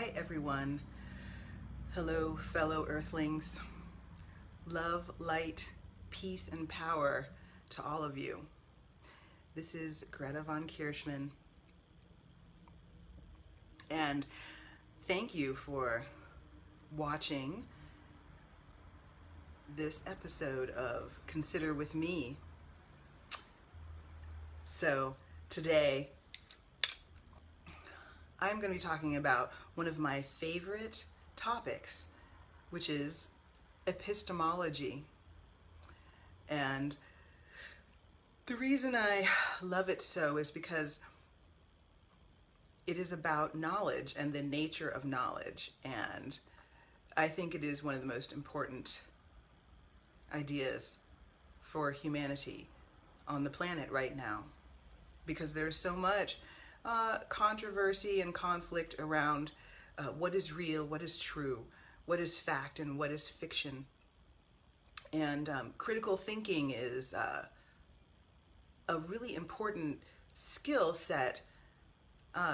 Hi everyone. Hello fellow Earthlings. Love, light, peace, and power to all of you. This is Greta von Kirschman. And thank you for watching this episode of Consider With Me. So today, I'm going to be talking about one of my favorite topics, which is epistemology. And the reason I love it so is because it is about knowledge and the nature of knowledge. And I think it is one of the most important ideas for humanity on the planet right now, because there's so much controversy and conflict around what is real, what is true, what is fact, and what is fiction. And critical thinking is a really important skill set.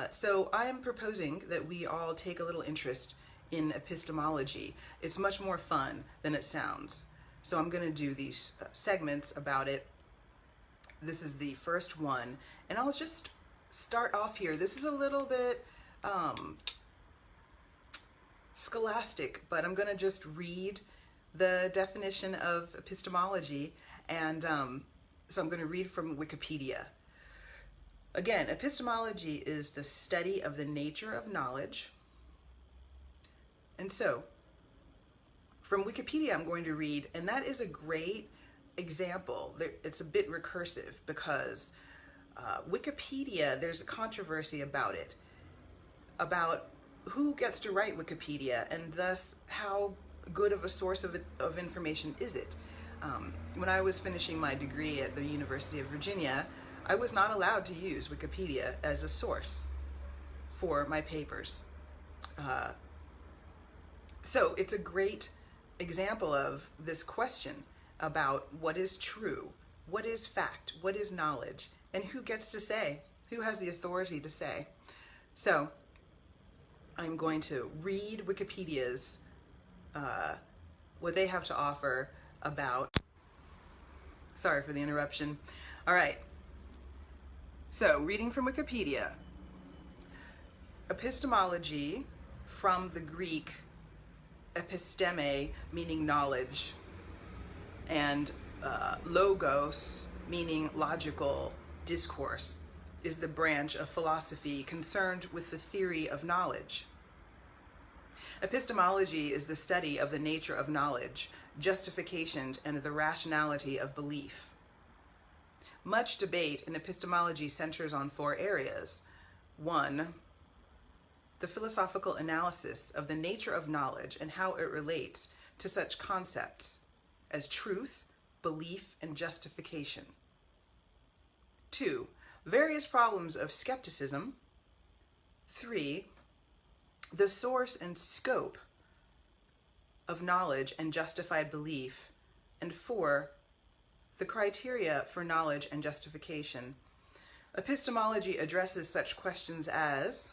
So I am proposing that we all take a little interest in epistemology. It's much more fun than it sounds. So I'm going to do these segments about it. This is the first one, and I'll just start off here. This is a little bit scholastic, but I'm going to just read the definition of epistemology, and so I'm going to read from Wikipedia. Again, epistemology is the study of the nature of knowledge. And so, from Wikipedia I'm going to read, and that is a great example. It's a bit recursive because Wikipedia, there's a controversy about it, about who gets to write Wikipedia, and thus how good of a source of information is it. When I was finishing my degree at the University of Virginia, I was not allowed to use Wikipedia as a source for my papers. So it's a great example of this question about what is true, what is fact, what is knowledge, and who gets to say, who has the authority to say. So I'm going to read Wikipedia's, what they have to offer about, sorry for the interruption. All right, so reading from Wikipedia. Epistemology, from the Greek episteme, meaning knowledge, and logos, meaning logical discourse, is the branch of philosophy concerned with the theory of knowledge. Epistemology is the study of the nature of knowledge, justification, and the rationality of belief. Much debate in epistemology centers on 4 areas. 1, the philosophical analysis of the nature of knowledge and how it relates to such concepts as truth, belief, and justification. 2, various problems of skepticism. 3, the source and scope of knowledge and justified belief. And 4, the criteria for knowledge and justification. Epistemology addresses such questions as: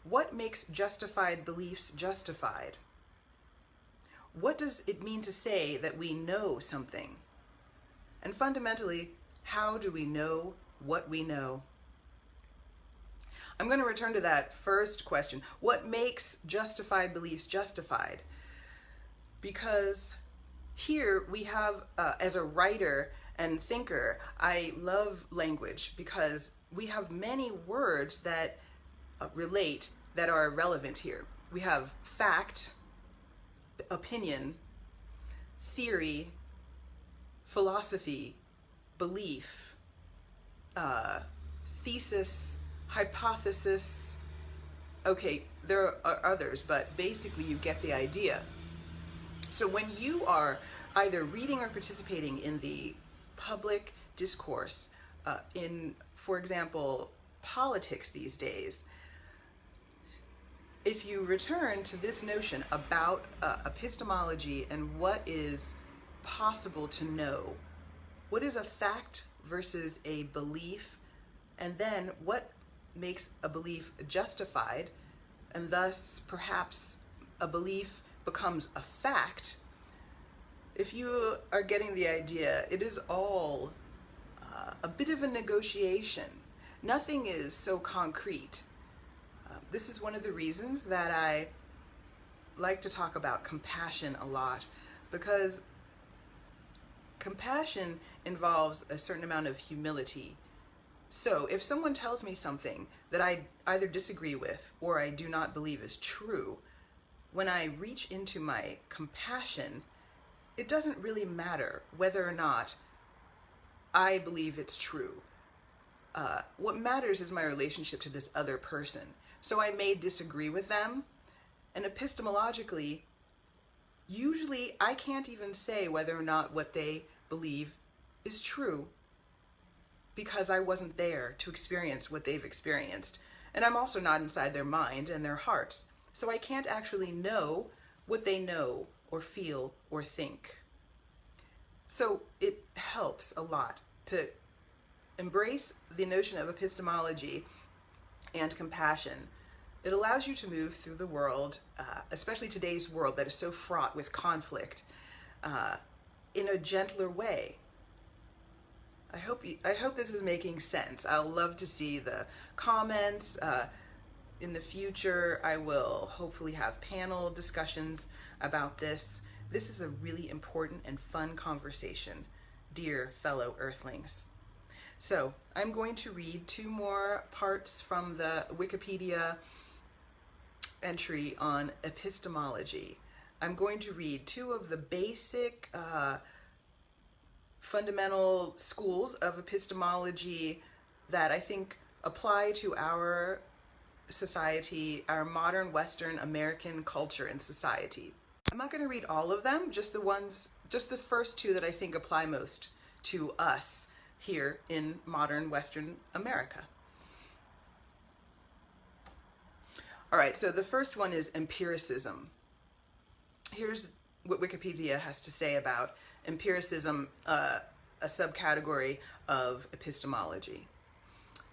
what makes justified beliefs justified? What does it mean to say that we know something? And fundamentally, how do we know what we know? I'm going to return to that first question. What makes justified beliefs justified? Because here we have, as a writer and thinker, I love language because we have many words that relate, that are relevant here. We have fact, opinion, theory, philosophy, belief, thesis, hypothesis. Okay, there are others, but basically you get the idea. So when you are either reading or participating in the public discourse, in, for example, politics these days, if you return to this notion about epistemology and what is possible to know, what is a fact versus a belief, and then what makes a belief justified, and thus perhaps a belief becomes a fact, if you are getting the idea, it is all a bit of a negotiation. Nothing is so concrete. This is one of the reasons that I like to talk about compassion a lot, because compassion involves a certain amount of humility. So if someone tells me something that I either disagree with or I do not believe is true, when I reach into my compassion, it doesn't really matter whether or not I believe it's true. What matters is my relationship to this other person. So I may disagree with them, and epistemologically, usually I can't even say whether or not what they believe is true, because I wasn't there to experience what they've experienced. And I'm also not inside their mind and their hearts. So I can't actually know what they know or feel or think. So it helps a lot to embrace the notion of epistemology and compassion. It allows you to move through the world, especially today's world that is so fraught with conflict, in a gentler way. I hope this is making sense. I'll love to see the comments. In the future, I will hopefully have panel discussions about this. This is a really important and fun conversation, dear fellow Earthlings. So I'm going to read 2 more parts from the Wikipedia entry on epistemology. I'm going to read 2 of the basic fundamental schools of epistemology that I think apply to our society, our modern Western American culture and society. I'm not going to read all of them, just the first 2 that I think apply most to us here in modern Western America. All right, so the first one is empiricism. Here's what Wikipedia has to say about empiricism, a subcategory of epistemology.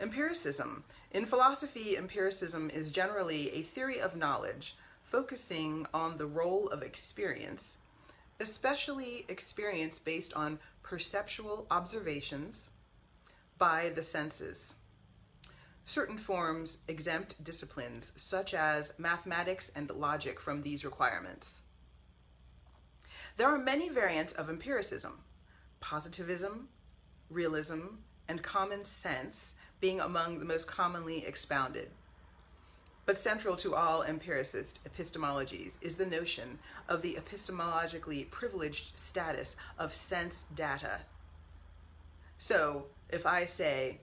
Empiricism. In philosophy, empiricism is generally a theory of knowledge focusing on the role of experience, especially experience based on perceptual observations by the senses. Certain forms exempt disciplines, such as mathematics and logic, from these requirements. There are many variants of empiricism, positivism, realism, and common sense being among the most commonly expounded. But central to all empiricist epistemologies is the notion of the epistemologically privileged status of sense data. So, if I say,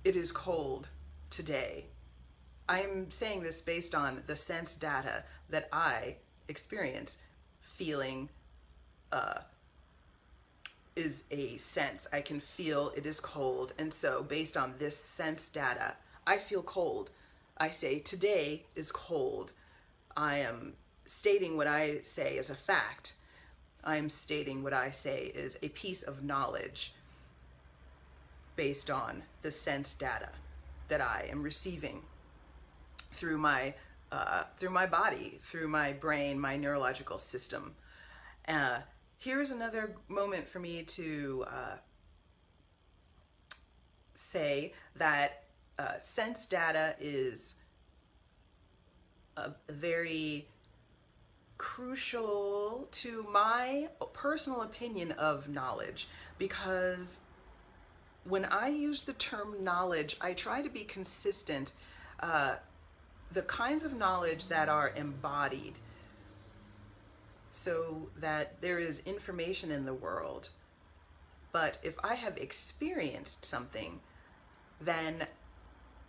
it is cold today, I'm saying this based on the sense data that I experience. Feeling is a sense. I can feel it is cold, and so based on this sense data, I feel cold. I say today is cold. I am stating what I say as a fact. I am stating what I say is a piece of knowledge based on the sense data that I am receiving through my body, through my brain, my neurological system. Here's another moment for me to say that sense data is a very crucial to my personal opinion of knowledge, because when I use the term knowledge, I try to be consistent. The kinds of knowledge that are embodied, so that there is information in the world. But if I have experienced something, then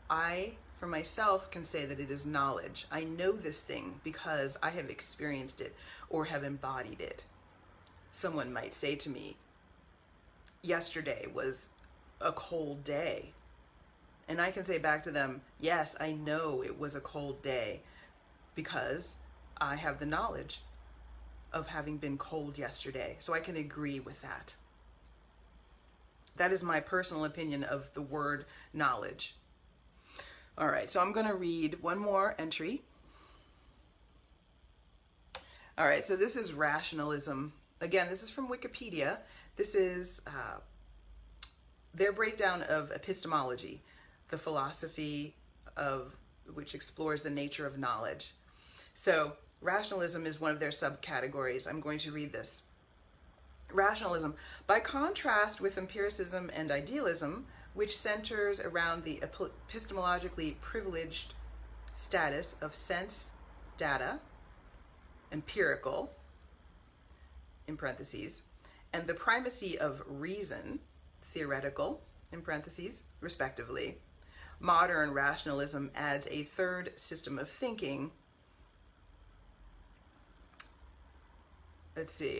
I, for myself, can say that it is knowledge. I know this thing because I have experienced it or have embodied it. Someone might say to me, yesterday was a cold day. And I can say back to them, yes, I know it was a cold day because I have the knowledge of having been cold yesterday. So I can agree with that. That is my personal opinion of the word knowledge. All right, so I'm going to read one more entry. All right, so this is rationalism. Again, this is from Wikipedia. This is their breakdown of epistemology, the philosophy of which explores the nature of knowledge. So rationalism is one of their subcategories. I'm going to read this. Rationalism, by contrast with empiricism and idealism, which centers around the epistemologically privileged status of sense data, empirical, in parentheses, and the primacy of reason, theoretical, in parentheses, respectively, modern rationalism adds a third system of thinking,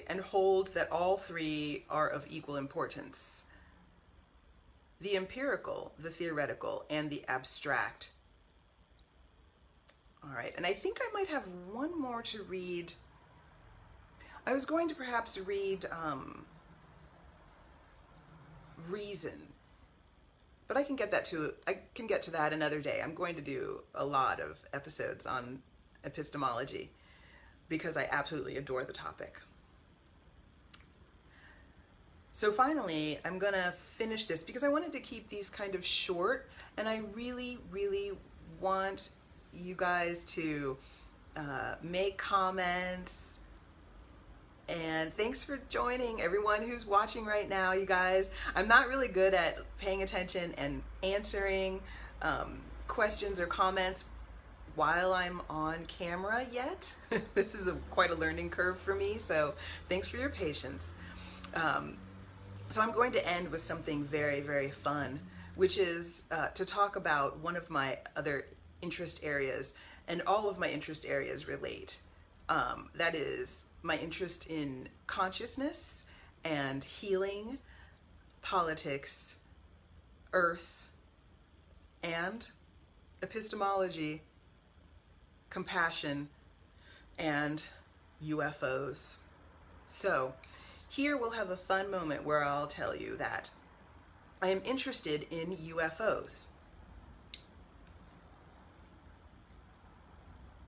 and holds that all three are of equal importance: the empirical, the theoretical, and the abstract. All right, and I think I might have one more to read. I was going to perhaps read reason, but I can get to that another day. I'm going to do a lot of episodes on epistemology because I absolutely adore the topic. So finally, I'm gonna finish this because I wanted to keep these kind of short, and I really, really want you guys to make comments. And thanks for joining, everyone who's watching right now, you guys. I'm not really good at paying attention and answering questions or comments while I'm on camera yet. This is quite a learning curve for me, so thanks for your patience. So I'm going to end with something very, very fun, which is to talk about one of my other interest areas, and all of my interest areas relate. That is my interest in consciousness and healing, politics, earth, and epistemology, compassion, and UFOs. So here we'll have a fun moment where I'll tell you that I am interested in UFOs.